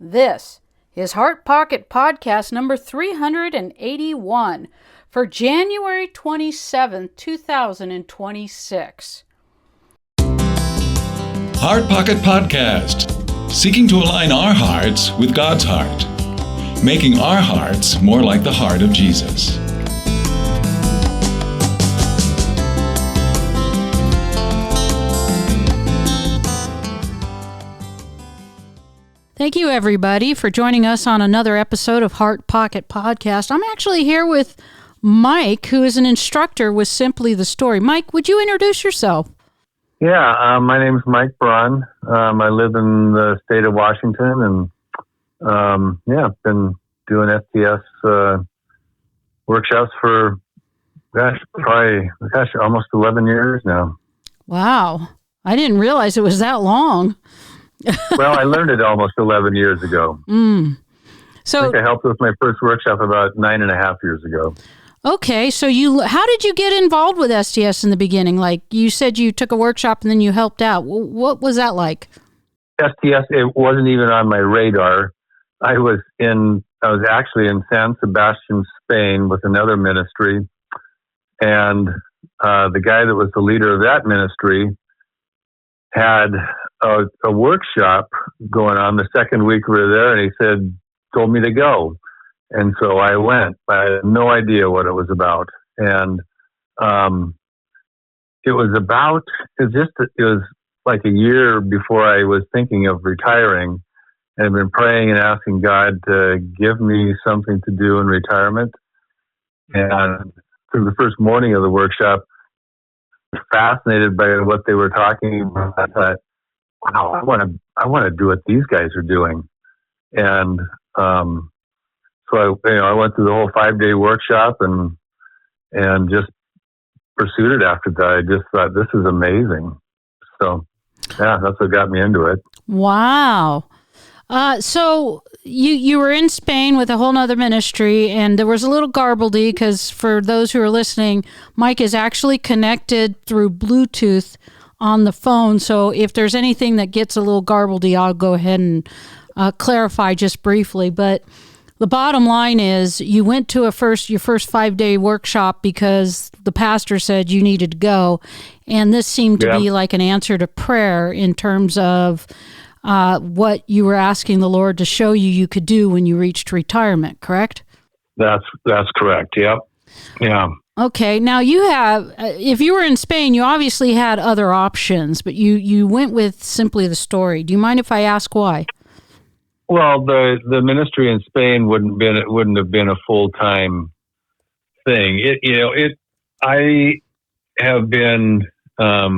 This is Heart Pocket Podcast number 381 for January 27th, 2026. Heart Pocket Podcast, seeking to align our hearts with God's heart, making our hearts more like the heart of Jesus. Thank you, everybody, for joining us on another episode of Heart Pocket Podcast. I'm actually here with Mike, who is an instructor with Simply the Story. Mike, would you introduce yourself? Yeah, my name is Mike Braun. I live in the state of Washington, and I've been doing STS workshops for, almost 11 years now. Wow. I didn't realize it was that long. Well, I learned it almost 11 years ago. So I think I helped with my first workshop about 9.5 years ago. Okay, so how did you get involved with STS in the beginning? Like you said, you took a workshop and then you helped out. What was that like? STS, it wasn't even on my radar. I was actually in San Sebastian, Spain, with another ministry, and the guy that was the leader of that ministry had a workshop going on the second week we were there, and he told me to go. And so I went. I had no idea what it was about. And it was like a year before I was thinking of retiring. And I've been praying and asking God to give me something to do in retirement. And through the first morning of the workshop, I was fascinated by what they were talking about. I thought, wow, I want to do what these guys are doing. And so I went through the whole 5-day workshop and just pursued it after that. I just thought, this is amazing. So, yeah, that's what got me into it. Wow. So you were in Spain with a whole nother ministry, and there was a little garbledy because for those who are listening, Mike is actually connected through Bluetooth on the phone. So if there's anything that gets a little garbledy, I'll go ahead and clarify just briefly. But the bottom line is you went to your first 5-day workshop because the pastor said you needed to go. And this seemed to be like an answer to prayer in terms of what you were asking the Lord to show you could do when you reached retirement, correct? That's correct. Yep. Yeah. Okay. Now you have, if you were in Spain, you obviously had other options, but you went with Simply the Story. Do you mind if I ask why? Well, the ministry in Spain wouldn't have been a full-time thing. I have been, I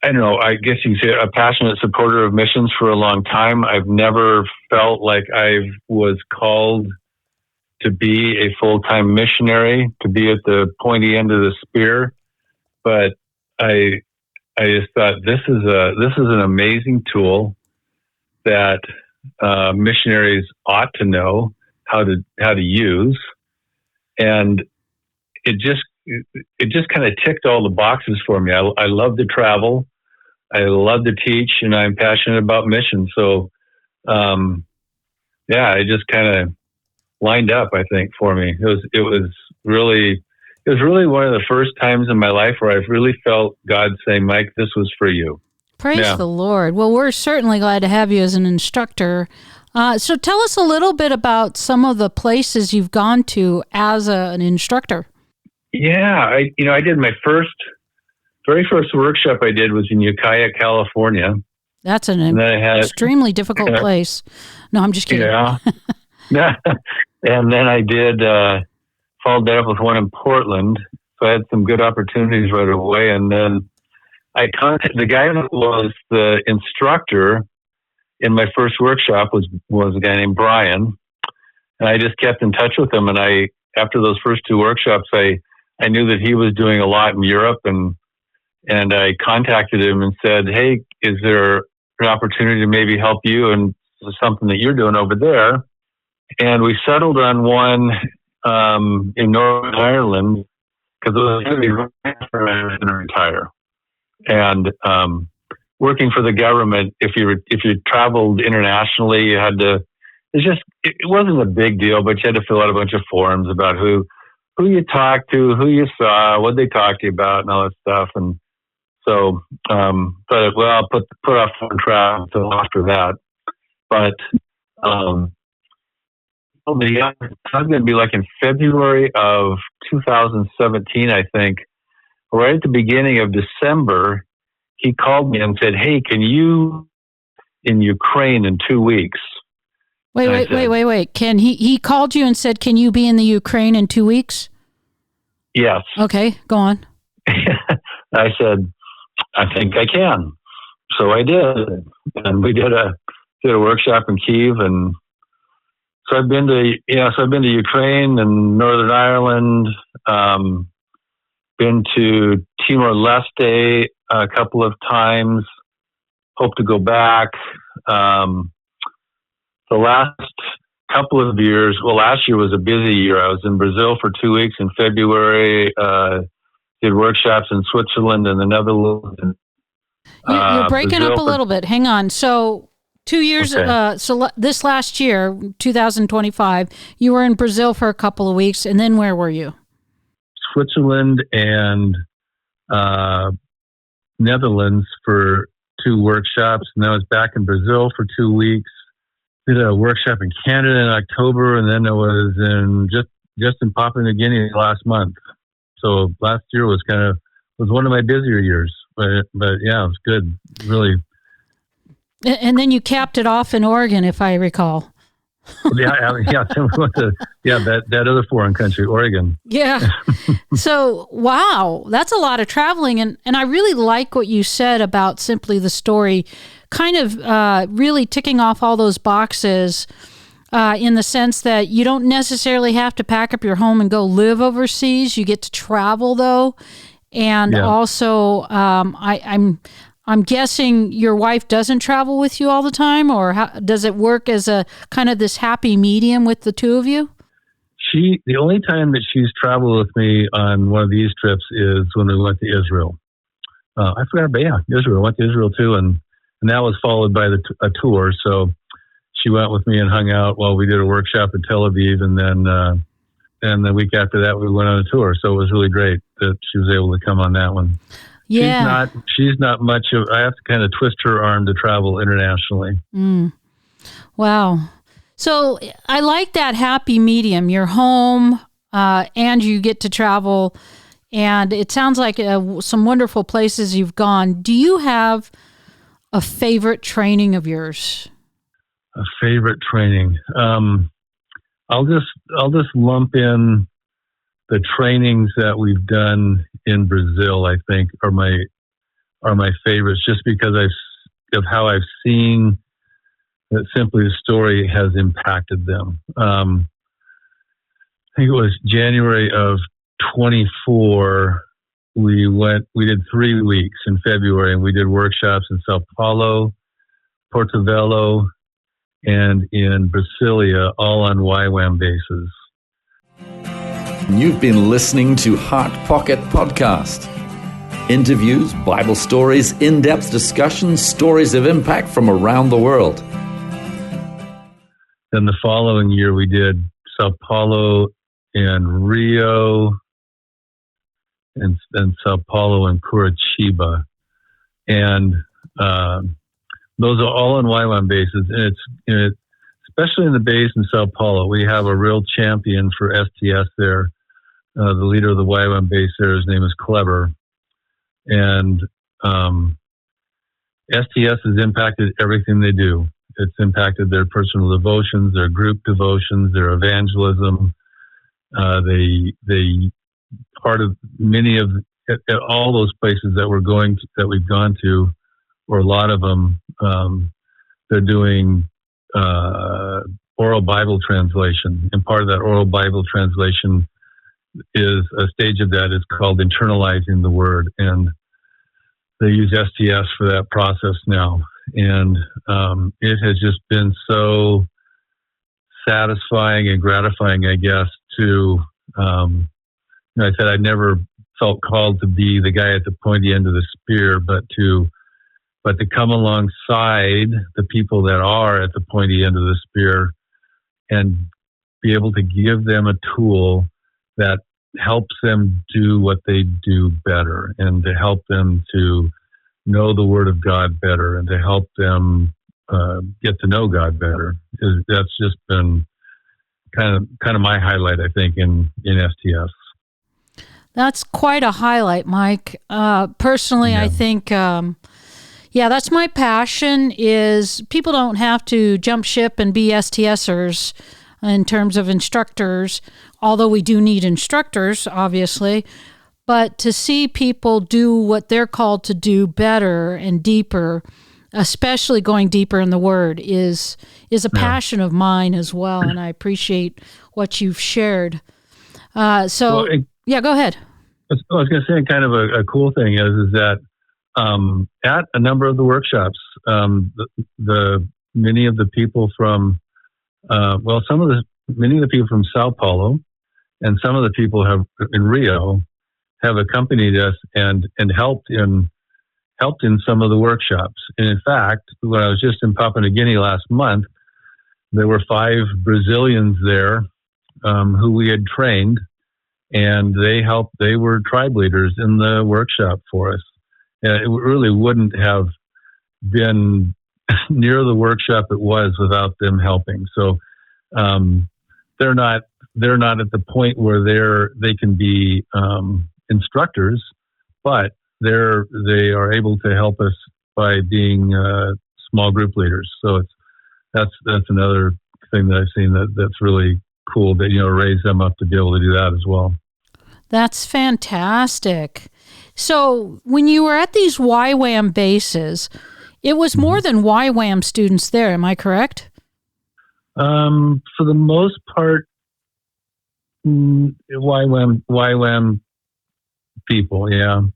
don't know, I guess you could say a passionate supporter of missions for a long time. I've never felt like I was called to be a full-time missionary, to be at the pointy end of the spear. But I just thought this is an amazing tool that missionaries ought to know how to use, and it just kind of ticked all the boxes for me. I love to travel, I love to teach, and I'm passionate about mission. So, it just kind of lined up, I think, for me. It was really one of the first times in my life where I've really felt God saying, "Mike, this was for you." Praise the Lord. Well, we're certainly glad to have you as an instructor. So tell us a little bit about some of the places you've gone to as an instructor. Yeah, I did my very first workshop I did was in Ukiah, California. That's an extremely difficult place. No, I'm just kidding. Yeah. And then I did followed that up with one in Portland. So I had some good opportunities right away. And then I contacted the guy who was the instructor in my first workshop was a guy named Brian, and I just kept in touch with him. And after those first 2 workshops, I knew that he was doing a lot in Europe, and I contacted him and said, "Hey, is there an opportunity to maybe help you and something that you're doing over there?" And we settled on one in Northern Ireland because it was going to be right after I was going to retire. And working for the government, if you traveled internationally, you had to. It wasn't a big deal, but you had to fill out a bunch of forms about who you talked to, who you saw, what they talked to you about, and all that stuff. And so, I'll put off foreign travel until after that. But it's going to be like in February of 2017, I think. Right at the beginning of December, he called me and said, "Hey, can you in Ukraine in 2 weeks?" Wait. He called you and said, "Can you be in the Ukraine in 2 weeks?" Yes. Okay, go on. I said, "I think I can." So I did, and we did a workshop in Kyiv, and so I've been to Ukraine and Northern Ireland, been to Timor-Leste a couple of times, hope to go back. The last couple of years, last year was a busy year. I was in Brazil for 2 weeks in February, did workshops in Switzerland and the Netherlands. You're breaking Brazil up a little bit. Hang on. So 2 years, okay. This last year, 2025, you were in Brazil for a couple of weeks, and then where were you? Switzerland and Netherlands for 2 workshops, and I was back in Brazil for 2 weeks. Did a workshop in Canada in October, and then I was just in Papua New Guinea last month. So last year was one of my busier years, but yeah, it was good, really. And then you capped it off in Oregon, if I recall. Yeah. Then we went to that other foreign country, Oregon. Yeah. So wow, that's a lot of traveling, and I really like what you said about Simply the Story, kind of really ticking off all those boxes in the sense that you don't necessarily have to pack up your home and go live overseas. You get to travel though, and also I'm guessing your wife doesn't travel with you all the time, or does it work as a kind of this happy medium with the two of you? The only time that she's traveled with me on one of these trips is when we went to Israel. I forgot, but Israel. I went to Israel too, and that was followed by a tour. So she went with me and hung out while we did a workshop in Tel Aviv, and then the week after that we went on a tour. So it was really great that she was able to come on that one. Yeah. She's not much of, I have to kind of twist her arm to travel internationally. Wow. So I like that happy medium. You're home, and you get to travel, and it sounds like some wonderful places you've gone. Do you have a favorite training of yours? A favorite training? I'll just lump in the trainings that we've done in Brazil, I think, are my favorites, just because of how I've seen that Simply the Story has impacted them. I think it was January of 24. We did 3 weeks in February, and we did workshops in Sao Paulo, Porto-Velho, and in Brasilia, all on YWAM bases. You've been listening to Heart Pocket Podcast. Interviews, Bible stories, in-depth discussions, stories of impact from around the world. Then the following year we did Sao Paulo and Rio and Sao Paulo and Curitiba. And those are all on YWAM bases. And it's especially in the base in Sao Paulo, we have a real champion for STS there. The leader of the YWAM base there, his name is Clever. And STS has impacted everything they do. It's impacted their personal devotions, their group devotions, their evangelism. They part of many of all those places that we've gone to, or a lot of them, they're doing oral Bible translation, and part of that oral Bible translation is a stage of that is called internalizing the word, and they use STS for that process now. And it has just been so satisfying and gratifying, I guess, to, I said I never felt called to be the guy at the pointy end of the spear, but to but to come alongside the people that are at the pointy end of the spear and be able to give them a tool that helps them do what they do better, and to help them to know the Word of God better, and to help them get to know God better. That's just been kind of my highlight, I think, in STS. That's quite a highlight, Mike. Personally, yeah. I think, that's my passion. Is people don't have to jump ship and be STSers in terms of instructors, although we do need instructors, obviously. But to see people do what they're called to do better and deeper, especially going deeper in the Word, is a passion of mine as well, and I appreciate what you've shared. Go ahead. I was going to say, kind of a cool thing is that at a number of the workshops, many of the people from many of the people from Sao Paulo, and some of the people in Rio have accompanied us and helped in some of the workshops. And in fact, when I was just in Papua New Guinea last month, there were 5 Brazilians there who we had trained, and they were tribe leaders in the workshop for us. It really wouldn't have been near the workshop it was without them helping. So they're not at the point where they can be instructors, but they are able to help us by being small group leaders. So that's another thing that I've seen that's really cool, that raise them up to be able to do that as well. That's fantastic. So when you were at these YWAM bases, it was more than YWAM students there, am I correct? For the most part, YWAM people,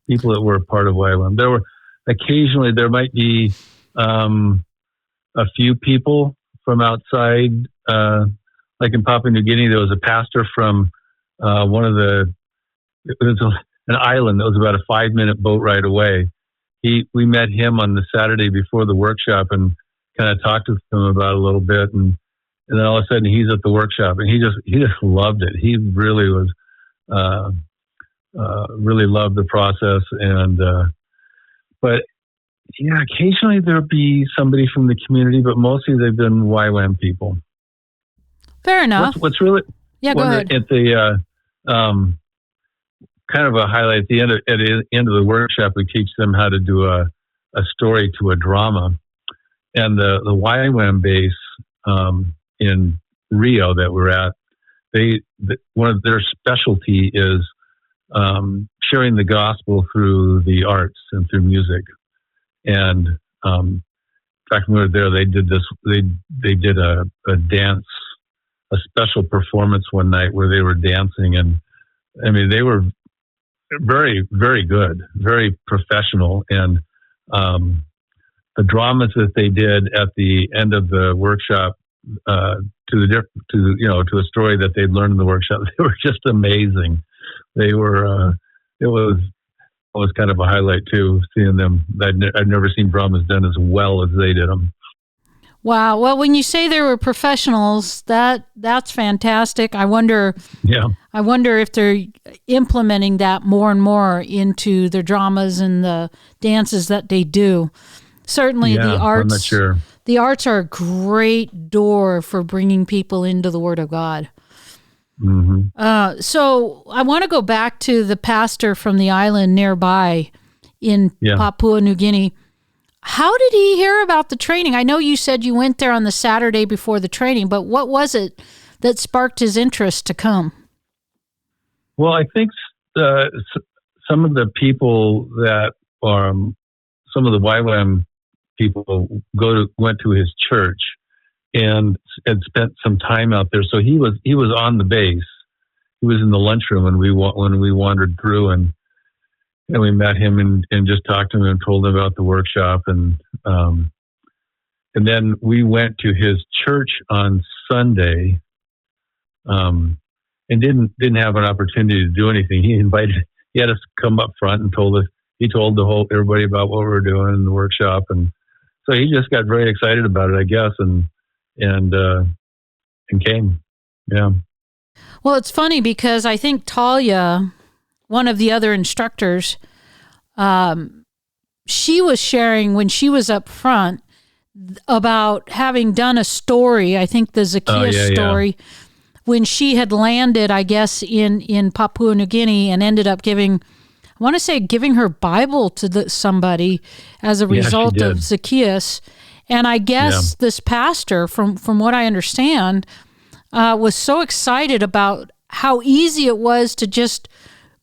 people that were a part of YWAM. There might be a few people from outside, like in Papua New Guinea, there was a pastor from it was an island that was about a 5-minute boat ride away. We met him on the Saturday before the workshop and kind of talked with him about it a little bit, and then all of a sudden he's at the workshop, and he just loved it. He really was really loved the process, and but occasionally there'll be somebody from the community, but mostly they've been YWAM people. Fair enough. What's really go ahead. At the kind of a highlight at the end of the workshop, we teach them how to do a story to a drama, and the YWAM base in Rio that we're at, one of their specialty is sharing the gospel through the arts and through music. And in fact, when we were there, they did this. They did a dance, a special performance one night where they were dancing, and I mean they were very, very good, very professional, and the dramas that they did at the end of the workshop to a story that they'd learned in the workshop, they were just amazing. They were. It was kind of a highlight too, seeing them. I've never seen dramas done as well as they did them. Wow. Well, when you say they were professionals, that's fantastic. I wonder if they're implementing that more and more into their dramas and the dances that they do. Certainly, the arts. I'm not sure. The arts are a great door for bringing people into the Word of God. Mm-hmm. So I want to go back to the pastor from the island nearby in Papua New Guinea. How did he hear about the training? I know you said you went there on the Saturday before the training, but what was it that sparked his interest to come? Well, I think some of the people that some of the YWAM people went to his church and had spent some time out there. So he was on the base. He was in the lunchroom when we wandered through, and we met him and just talked to him and told him about the workshop, and then we went to his church on Sunday, and didn't have an opportunity to do anything. He had us come up front and told us he told everybody about what we were doing in the workshop, and so he just got very excited about it, I guess, and came. Yeah. Well, it's funny because I think Talia, one of the other instructors, she was sharing when she was up front about having done a story, I think the Zacchaeus story, when she had landed, I guess, in Papua New Guinea and ended up giving her Bible to somebody as a result of Zacchaeus. And I guess this pastor, from what I understand, was so excited about how easy it was to just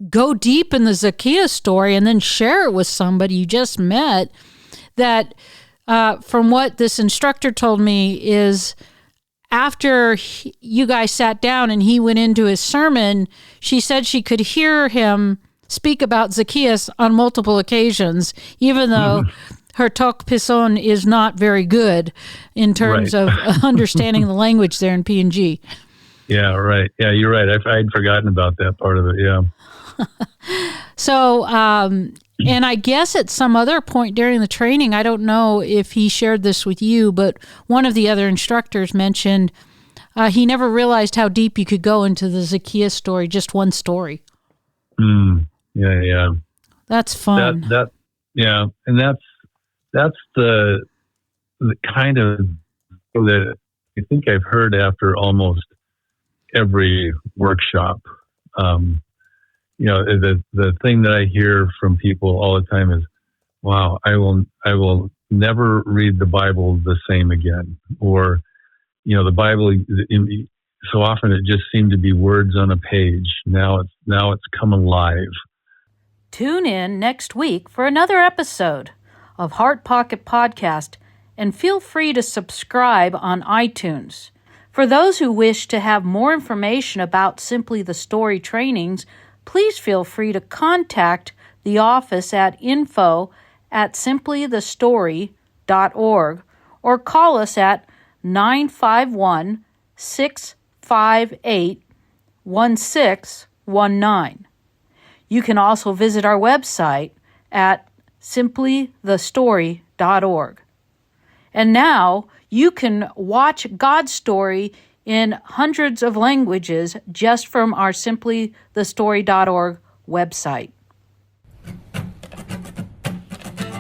go deep in the Zacchaeus story and then share it with somebody you just met, that from what this instructor told me is after you guys sat down and he went into his sermon, she said she could hear him speak about Zacchaeus on multiple occasions, even though her Tok Pison is not very good in terms of understanding the language there in PNG. Yeah, right. Yeah, you're right. I'd forgotten about that part of it, yeah. So, and I guess at some other point during the training, I don't know if he shared this with you, but one of the other instructors mentioned he never realized how deep you could go into the Zacchaeus story, just one story. Yeah. That's fun. Yeah, and that's the kind of that I think I've heard after almost every workshop. The thing that I hear from people all the time is, "Wow, I will never read the Bible the same again." Or, the Bible, so often it just seemed to be words on a page. Now it's come alive. Tune in next week for another episode of Heart Pocket Podcast, and feel free to subscribe on iTunes. For those who wish to have more information about Simply the Story trainings, please feel free to contact the office at info@simplythestory.org or call us at 951-658-1619. You can also visit our website at simplythestory.org. And now you can watch God's story in hundreds of languages just from our simplythestory.org website.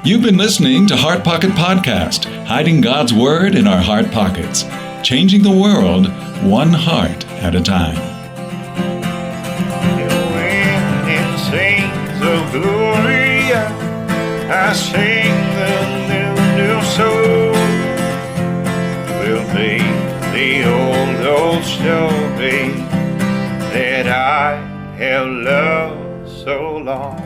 You've been listening to Heart Pocket Podcast, hiding God's Word in our heart pockets, changing the world one heart at a time. When it sings of glory, I sing the new soul. Will be the old story that I have loved so long.